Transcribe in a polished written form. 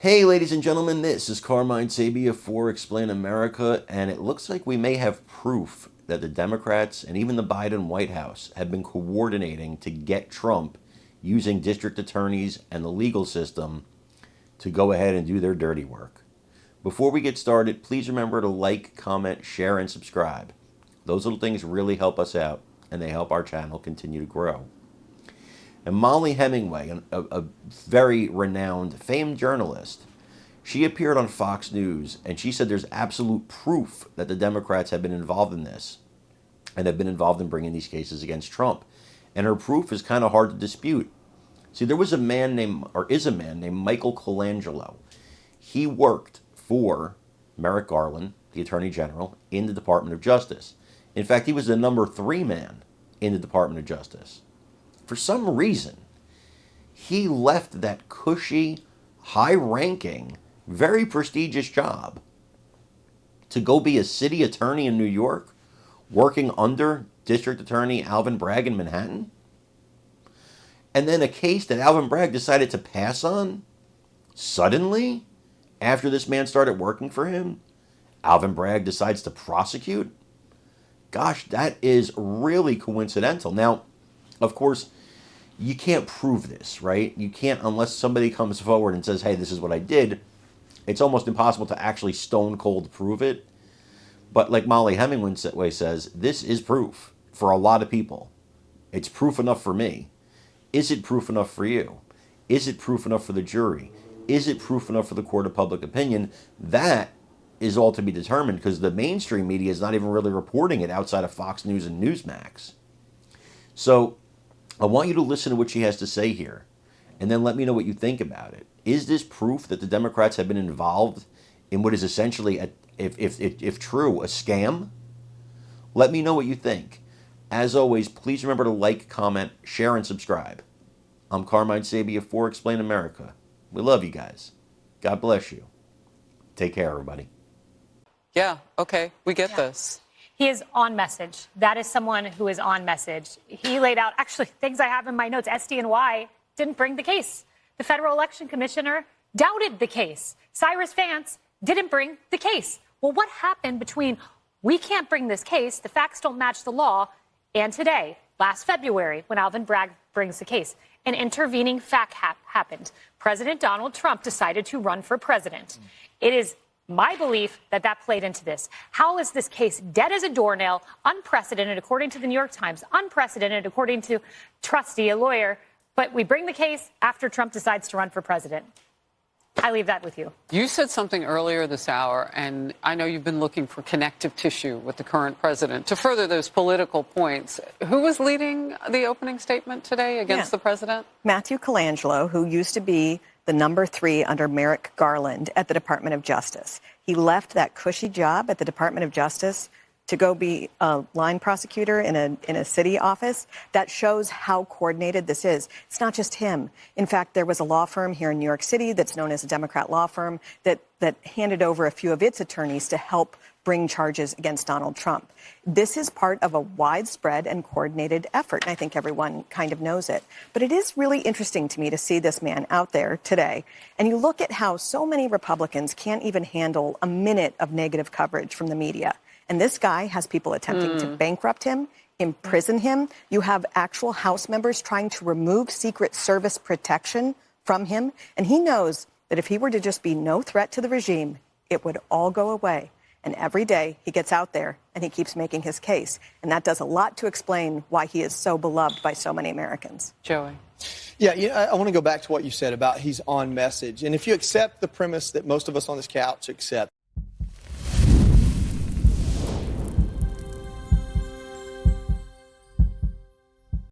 Hey, ladies and gentlemen, this is Carmine Sabia for Explain America, and it looks like we may have proof that the Democrats and even the Biden White House have been coordinating to get Trump using district attorneys and the legal system to go ahead and do their dirty work. Before we get started, please remember to like, comment, share, and subscribe. Those little things really help us out, and they help our channel continue to grow. And Mollie Hemingway, a very renowned, famed journalist, she appeared on Fox News and she said there's absolute proof that the Democrats have been involved in this and have been involved in bringing these cases against Trump. And her proof is kind of hard to dispute. See, there was a man named, or is a man named Michael Colangelo. He worked for Merrick Garland, the Attorney General, in the Department of Justice. In fact, he was the number 3 man in the Department of Justice. For some reason, he left that cushy, high-ranking, very prestigious job to go be a city attorney in New York, working under District Attorney Alvin Bragg in Manhattan. And then a case that Alvin Bragg decided to pass on, suddenly, after this man started working for him, Alvin Bragg decides to prosecute. Gosh, that is really coincidental. Now, of course, you can't prove this, right? You can't unless somebody comes forward and says, hey, this is what I did. It's almost impossible to actually stone cold prove it. But like Mollie Hemingway says, this is proof for a lot of people. It's proof enough for me. Is it proof enough for you? Is it proof enough for the jury? Is it proof enough for the court of public opinion? That is all to be determined because the mainstream media is not even really reporting it outside of Fox News and Newsmax. So I want you to listen to what she has to say here, and then let me know what you think about it. Is this proof that the Democrats have been involved in what is essentially, if true, a scam? Let me know what you think. As always, please remember to like, comment, share, and subscribe. I'm Carmine Sabia for Explain America. We love you guys. God bless you. Take care, everybody. Yeah, okay, we get this. He is on message. That is someone who is on message. He laid out, actually, things I have in my notes. SDNY didn't bring the case. The Federal Election Commissioner doubted the case. Cyrus Vance didn't bring the case. Well, what happened between we can't bring this case, the facts don't match the law, and today, last February, when Alvin Bragg brings the case? An intervening fact happened. President Donald Trump decided to run for president. It is my belief that that played into this. How is this case dead as a doornail, unprecedented, according to the New York Times, unprecedented, according to Trusty, a lawyer, but we bring the case after Trump decides to run for president? I leave that with you. You said something earlier this hour, and I know you've been looking for connective tissue with the current president to further those political points. Who was leading the opening statement today against the president? Matthew Colangelo, who used to be the number 3 under Merrick Garland at the Department of Justice. He left that cushy job at the Department of Justice to go be a line prosecutor in a city office. That shows how coordinated this is. It's not just him. In fact, there was a law firm here in New York City that's known as a Democrat law firm that handed over a few of its attorneys to help bring charges against Donald Trump. This is part of a widespread and coordinated effort, and I think everyone kind of knows it. But it is really interesting to me to see this man out there today, and you look at how so many Republicans can't even handle a minute of negative coverage from the media. And this guy has people attempting to bankrupt him, imprison him. You have actual House members trying to remove Secret Service protection from him. And he knows that if he were to just be no threat to the regime, it would all go away. And every day he gets out there and he keeps making his case. And that does a lot to explain why he is so beloved by so many Americans. Joey. Yeah, I want to go back to what you said about he's on message. And if you accept the premise that most of us on this couch accept,